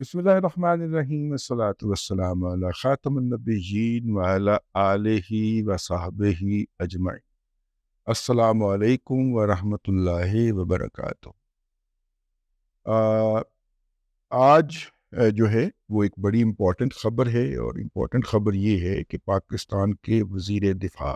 بسم اللہ الرحمن الرحیم والصلاة والسلام علی خاتم النبیین وعلی آلہ وصحبہ اجمعین۔ السلام علیکم ورحمۃ اللہ وبرکاتہ۔ آج جو ہے وہ ایک بڑی امپورٹنٹ خبر ہے، اور امپورٹنٹ خبر یہ ہے کہ پاکستان کے وزیر دفاع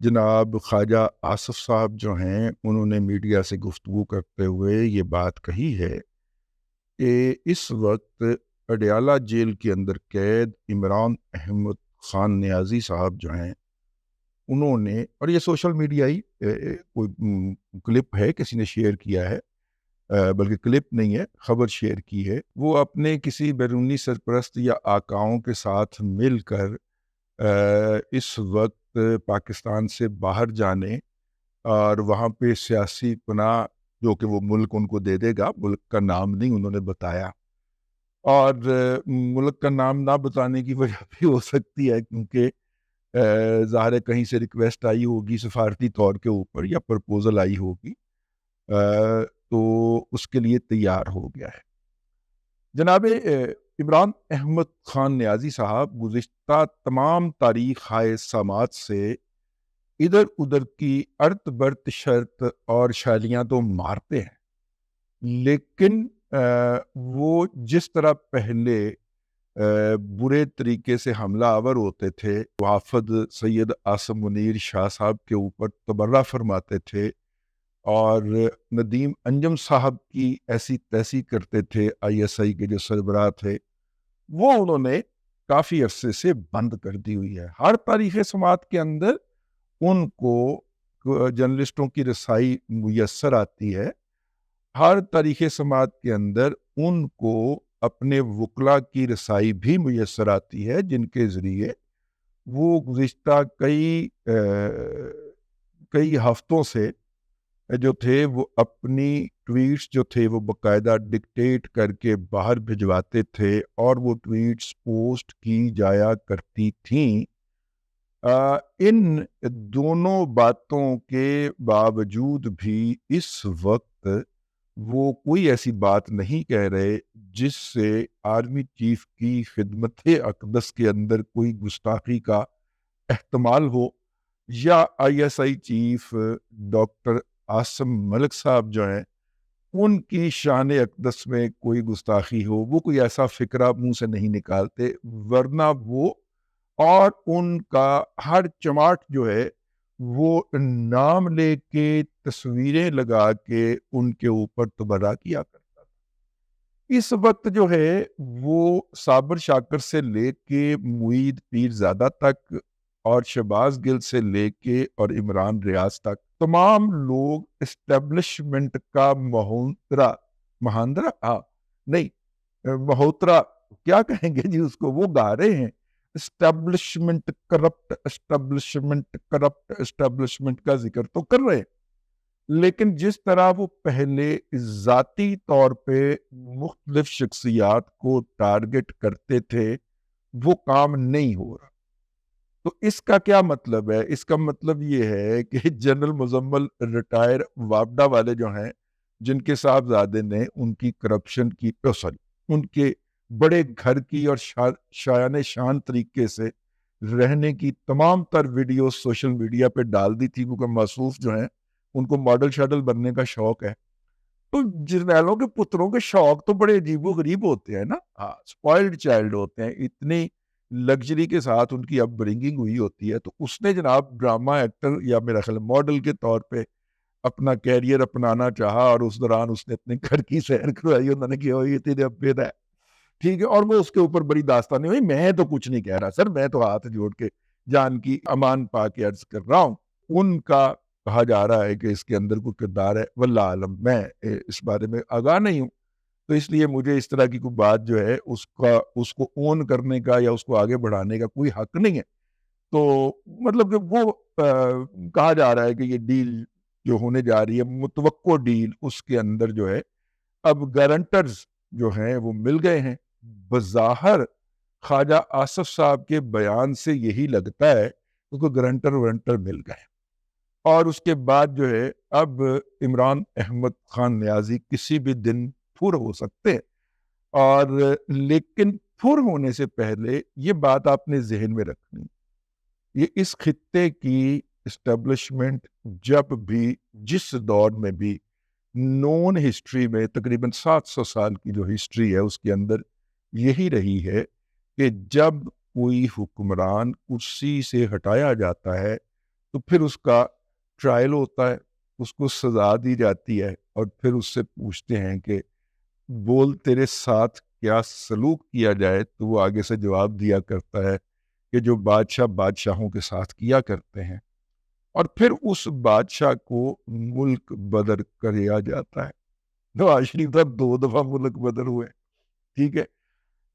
جناب خواجہ آصف صاحب جو ہیں، انہوں نے میڈیا سے گفتگو کرتے ہوئے یہ بات کہی ہے کہ اس وقت اڈیالہ جیل کے اندر قید عمران احمد خان نیازی صاحب جو ہیں، انہوں نے، اور یہ سوشل میڈیائی کوئی کلپ ہے، کسی نے شیئر کیا ہے، بلکہ کلپ نہیں ہے، خبر شیئر کی ہے، وہ اپنے کسی بیرونی سرپرست یا آقاؤں کے ساتھ مل کر اس وقت پاکستان سے باہر جانے اور وہاں پہ سیاسی پناہ جو کہ وہ ملک ان کو دے دے گا، ملک کا نام نہیں انہوں نے بتایا، اور ملک کا نام نہ بتانے کی وجہ بھی ہو سکتی ہے کیونکہ ظاہر ہے کہیں سے ریکویسٹ آئی ہوگی سفارتی طور کے اوپر، یا پرپوزل آئی ہوگی، تو اس کے لیے تیار ہو گیا ہے۔ جناب عمران احمد خان نیازی صاحب گزشتہ تمام تاریخ ہائے سماعت سے ادھر ادھر کی ارت برت شرط اور شالیاں تو مارتے ہیں، لیکن وہ جس طرح پہلے برے طریقے سے حملہ آور ہوتے تھے، وافد سید عاصم منیر شاہ صاحب کے اوپر تبرہ فرماتے تھے اور ندیم انجم صاحب کی ایسی تیسی کرتے تھے، ISI کے جو سربراہ تھے، وہ انہوں نے کافی عرصے سے بند کر دی ہوئی ہے۔ ہر تاریخ سماعت کے اندر ان کو جرنلسٹوں کی رسائی میسر آتی ہے، ہر تاریخ سماعت کے اندر ان کو اپنے وکلا کی رسائی بھی میسر آتی ہے، جن کے ذریعے وہ گزشتہ کئی ہفتوں سے جو تھے وہ اپنی ٹویٹس جو تھے وہ باقاعدہ ڈکٹیٹ کر کے باہر بھجواتے تھے، اور وہ ٹویٹس پوسٹ کی جایا کرتی تھیں۔ ان دونوں باتوں کے باوجود بھی اس وقت وہ کوئی ایسی بات نہیں کہہ رہے جس سے آرمی چیف کی خدمت اقدس کے اندر کوئی گستاخی کا احتمال ہو، یا ISI چیف ڈاکٹر عاصم ملک صاحب جو ہیں ان کی شان اقدس میں کوئی گستاخی ہو۔ وہ کوئی ایسا فکرہ منہ سے نہیں نکالتے، ورنہ وہ اور ان کا ہر چماٹ جو ہے وہ نام لے کے تصویریں لگا کے ان کے اوپر تبرہ کیا کرتا تھا۔ اس وقت جو ہے وہ صابر شاکر سے لے کے معید پیرزادہ تک، اور شہباز گل سے لے کے اور عمران ریاض تک، تمام لوگ اسٹیبلشمنٹ کا مہوترا کیا کہیں گے جی اس کو، وہ گا رہے ہیں، establishment corrupt, establishment corrupt, establishment کا ذکر تو کر رہے ہیں، لیکن جس طرح وہ پہلے ذاتی طور پہ مختلف شخصیات کو ٹارگٹ کرتے تھے، وہ کام نہیں ہو رہا۔ تو اس کا کیا مطلب ہے؟ اس کا مطلب یہ ہے کہ جنرل مزمل ریٹائر وابڈا والے جو ہیں، جن کے صاحبزادے نے ان کی کرپشن کی ان کے بڑے گھر کی اور شایان شان طریقے سے رہنے کی تمام تر ویڈیو سوشل میڈیا پہ ڈال دی تھی، کیونکہ موصوف جو ہیں ان کو ماڈل شاڈل بننے کا شوق ہے۔ تو جرنیلوں کے پتروں کے شوق تو بڑے عجیب و غریب ہوتے ہیں نا، سپوائلڈ چائلڈ ہوتے ہیں، اتنی لگژری کے ساتھ ان کی اپ برنگنگ ہوئی ہوتی ہے۔ تو اس نے جناب ڈرامہ ایکٹر یا میرا خیال ماڈل کے طور پہ اپنا کیریئر اپنانا چاہا، اور اس دوران اس نے اپنے گھر کی سیر کروائی، انہوں نے کہا یہ تیرے ابے دا ہے، ٹھیک ہے، اور وہ اس کے اوپر بڑی داستانی ہوئی۔ میں تو کچھ نہیں کہہ رہا سر، میں تو ہاتھ جوڑ کے جان کی امان پا کے عرض کر رہا ہوں، ان کا کہا جا رہا ہے کہ اس کے اندر کوئی کردار ہے، واللہ عالم، میں اس بارے میں آگاہ نہیں ہوں، تو اس لیے مجھے اس طرح کی کوئی بات جو ہے اس کو اون کرنے کا یا اس کو آگے بڑھانے کا کوئی حق نہیں ہے۔ تو مطلب کہ وہ کہا جا رہا ہے کہ یہ ڈیل جو ہونے جا رہی ہے، متوقع ڈیل، اس کے اندر جو ہے اب گارنٹرز جو ہیں وہ مل گئے ہیں۔ بظاہر خواجہ آصف صاحب کے بیان سے یہی لگتا ہے کہ کوئی گارنٹر مل گئے، اور اس کے بعد جو ہے اب عمران احمد خان نیازی کسی بھی دن پھر ہو سکتے ہیں۔ اور لیکن پر ہونے سے پہلے یہ بات آپ نے ذہن میں رکھنی، یہ اس خطے کی اسٹیبلشمنٹ جب بھی جس دور میں بھی نون ہسٹری میں تقریباً 700 سال کی جو ہسٹری ہے اس کے اندر یہی رہی ہے کہ جب کوئی حکمران کرسی سے ہٹایا جاتا ہے تو پھر اس کا ٹرائل ہوتا ہے، اس کو سزا دی جاتی ہے، اور پھر اس سے پوچھتے ہیں کہ بول تیرے ساتھ کیا سلوک کیا جائے، تو وہ آگے سے جواب دیا کرتا ہے کہ جو بادشاہ بادشاہوں کے ساتھ کیا کرتے ہیں، اور پھر اس بادشاہ کو ملک بدر کیا جاتا ہے۔ نواز شریف صاحب 2 دفعہ ملک بدر ہوئے، ٹھیک ہے،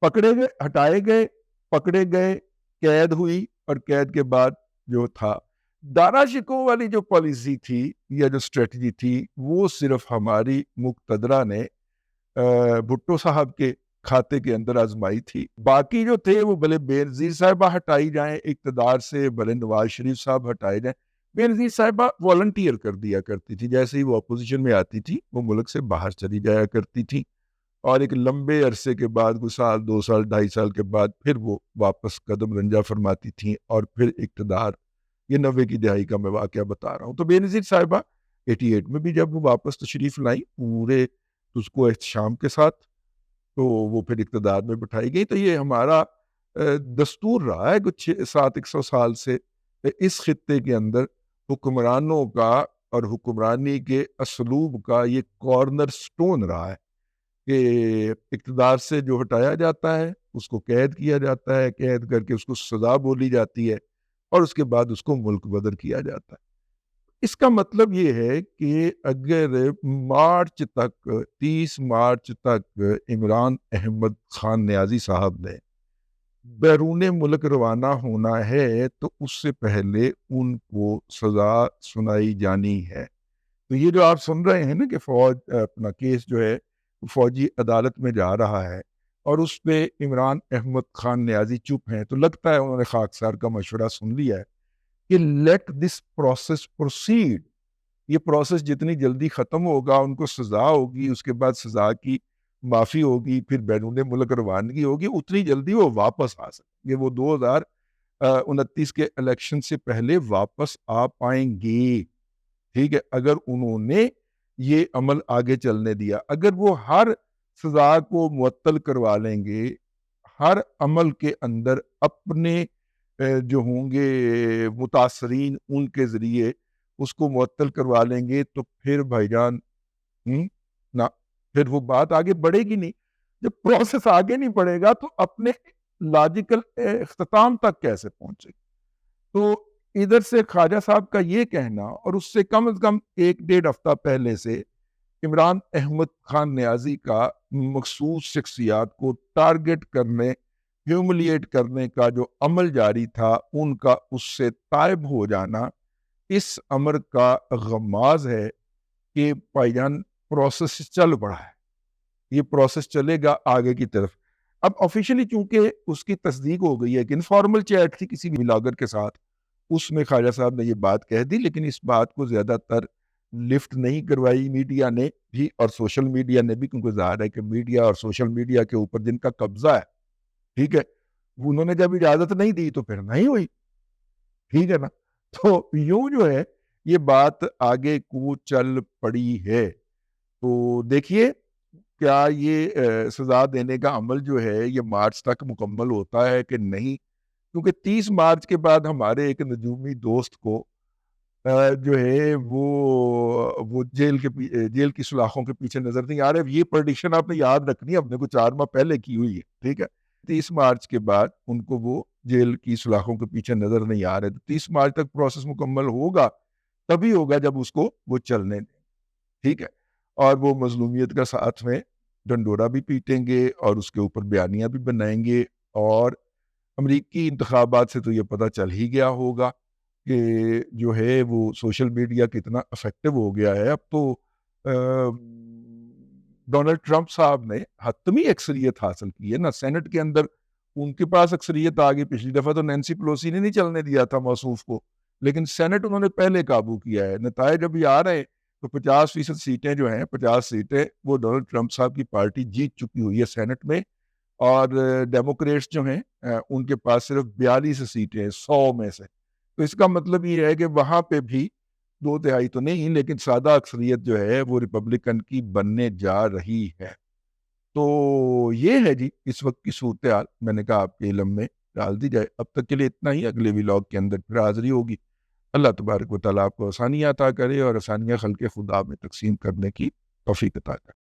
پکڑے گئے، ہٹائے گئے، پکڑے گئے، قید ہوئی، اور قید کے بعد جو تھا دارا شکو والی جو پالیسی تھی یا جو اسٹریٹجی تھی وہ صرف ہماری مقتدرہ نے بھٹو صاحب کے کھاتے کے اندر آزمائی تھی۔ باقی جو تھے وہ بھلے بے نظیر صاحبہ ہٹائی جائیں اقتدار سے، بھلے نواز شریف صاحب ہٹائے جائیں، بے نظیر صاحبہ والنٹیئر کر دیا کرتی تھی، جیسے ہی وہ اپوزیشن میں آتی تھی وہ ملک سے باہر چلی جایا کرتی تھی، اور ایک لمبے عرصے کے بعد، کوئی سال 2 سال 2.5 سال کے بعد پھر وہ واپس قدم رنجا فرماتی تھیں اور پھر اقتدار۔ یہ 90 کی دہائی کا میں واقعہ بتا رہا ہوں۔ تو بے نظیر صاحبہ 88 میں بھی جب وہ واپس تشریف لائیں پورے اس کو احتشام کے ساتھ، تو وہ پھر اقتدار میں بٹھائی گئی۔ تو یہ ہمارا دستور رہا ہے کچھ 100 سال سے اس خطے کے اندر حکمرانوں کا اور حکمرانی کے اسلوب کا یہ کارنر سٹون رہا ہے کہ اقتدار سے جو ہٹایا جاتا ہے اس کو قید کیا جاتا ہے، قید کر کے اس کو سزا بولی جاتی ہے، اور اس کے بعد اس کو ملک بدر کیا جاتا ہے۔ اس کا مطلب یہ ہے کہ اگر مارچ تک 30 مارچ تک عمران احمد خان نیازی صاحب نے بیرون ملک روانہ ہونا ہے تو اس سے پہلے ان کو سزا سنائی جانی ہے۔ تو یہ جو آپ سن رہے ہیں نا کہ فوج اپنا کیس جو ہے فوجی عدالت میں جا رہا ہے اور اس پہ عمران احمد خان نیازی چپ ہیں، تو لگتا ہے انہوں نے خاکسار کا مشورہ سن لیا ہے کہ لیٹ دس پروسیس پروسیڈ، یہ پروسیس جتنی جلدی ختم ہوگا، ان کو سزا ہوگی، اس کے بعد سزا کی معافی ہوگی، پھر بیرون ملک روانگی ہوگی، اتنی جلدی وہ واپس آ سکیں گے، وہ 2029 کے الیکشن سے پہلے واپس آ پائیں گے، ٹھیک ہے، اگر انہوں نے یہ عمل آگے چلنے دیا۔ اگر وہ ہر سزا کو معطل کروا لیں گے، ہر عمل کے اندر اپنے جو ہوں گے متاثرین ان کے ذریعے اس کو معطل کروا لیں گے، تو پھر بھائی جان نہ، پھر وہ بات آگے بڑھے گی نہیں۔ جب پروسیس آگے نہیں بڑھے گا تو اپنے لاجیکل اختتام تک کیسے پہنچے؟ تو ادھر سے خواجہ صاحب کا یہ کہنا، اور اس سے کم از کم 1-1.5 ہفتہ پہلے سے عمران احمد خان نیازی کا مخصوص شخصیات کو ٹارگٹ کرنے، ہیوملیٹ کرنے کا جو عمل جاری تھا، ان کا اس سے تائب ہو جانا اس امر کا غماز ہے کہ بھائی جان پروسیس چل پڑا ہے، یہ پروسیس چلے گا آگے کی طرف۔ اب آفیشلی چونکہ اس کی تصدیق ہو گئی ہے کہ انفارمل چیٹ تھی کسی بلاگر کے ساتھ، اس میں خواجہ صاحب نے یہ بات کہہ دی، لیکن اس بات کو زیادہ تر لفٹ نہیں کروائی میڈیا نے بھی اور سوشل میڈیا نے بھی، کیونکہ ظاہر ہے کہ میڈیا اور سوشل میڈیا کے اوپر جن کا قبضہ ہے، ٹھیک ہے، انہوں نے جب اجازت نہیں دی تو پھر نہیں ہوئی، ٹھیک ہے نا۔ تو یوں جو ہے یہ بات آگے کو چل پڑی ہے۔ تو دیکھیے کیا یہ سزا دینے کا عمل جو ہے یہ مارچ تک مکمل ہوتا ہے کہ نہیں، کیونکہ 30 مارچ کے بعد ہمارے ایک نجومی دوست کو جو ہے وہ جیل کی سلاخوں کے پیچھے نظر نہیں آ رہے۔ یہ پریڈکشن آپ نے یاد رکھنی ہے، اپنے کو 4 ماہ پہلے کی ہوئی ہے، ٹھیک ہے۔ 30 مارچ کے بعد ان کو وہ جیل کی سلاخوں کے پیچھے نظر نہیں آ رہے، تو 30 مارچ تک پروسیس مکمل ہوگا، تبھی ہوگا جب اس کو وہ چلنے دیں، ٹھیک ہے، اور وہ مظلومیت کا ساتھ میں ڈنڈورا بھی پیٹیں گے اور اس کے اوپر بیانیاں بھی بنائیں گے، اور امریکی انتخابات سے تو یہ پتہ چل ہی گیا ہوگا کہ جو ہے وہ سوشل میڈیا کتنا افیکٹو ہو گیا ہے۔ اب تو ڈونلڈ ٹرمپ صاحب نے حتمی اکثریت حاصل کی ہے نا سینٹ کے اندر، ان کے پاس اکثریت آ گئی۔ پچھلی دفعہ تو نینسی پلوسی نے نہیں چلنے دیا تھا موصوف کو، لیکن سینٹ انہوں نے پہلے قابو کیا ہے۔ نتائج ابھی آ رہے ہیں تو 50% سیٹیں جو ہیں 50 سیٹیں وہ ڈونلڈ ٹرمپ صاحب کی پارٹی جیت چکی ہوئی ہے سینٹ میں، اور ڈیموکریٹس جو ہیں ان کے پاس صرف 42 سیٹیں ہیں 100 میں سے. تو اس کا مطلب یہ ہے کہ وہاں پہ بھی 2/3 تو نہیں لیکن سادہ اکثریت جو ہے وہ ریپبلکن کی بننے جا رہی ہے. تو یہ ہے جی اس وقت کی صورتحال، میں نے کہا آپ کے علم میں ڈال دی جائے. اب تک کے لیے اتنا ہی، اگلے ولاگ کے اندر پھر حاضری ہوگی. اللہ تبارک و تعالیٰ آپ کو آسانیاں عطا کرے اور آسانیاں خلق خدا میں تقسیم کرنے کی توفیق عطا کرے.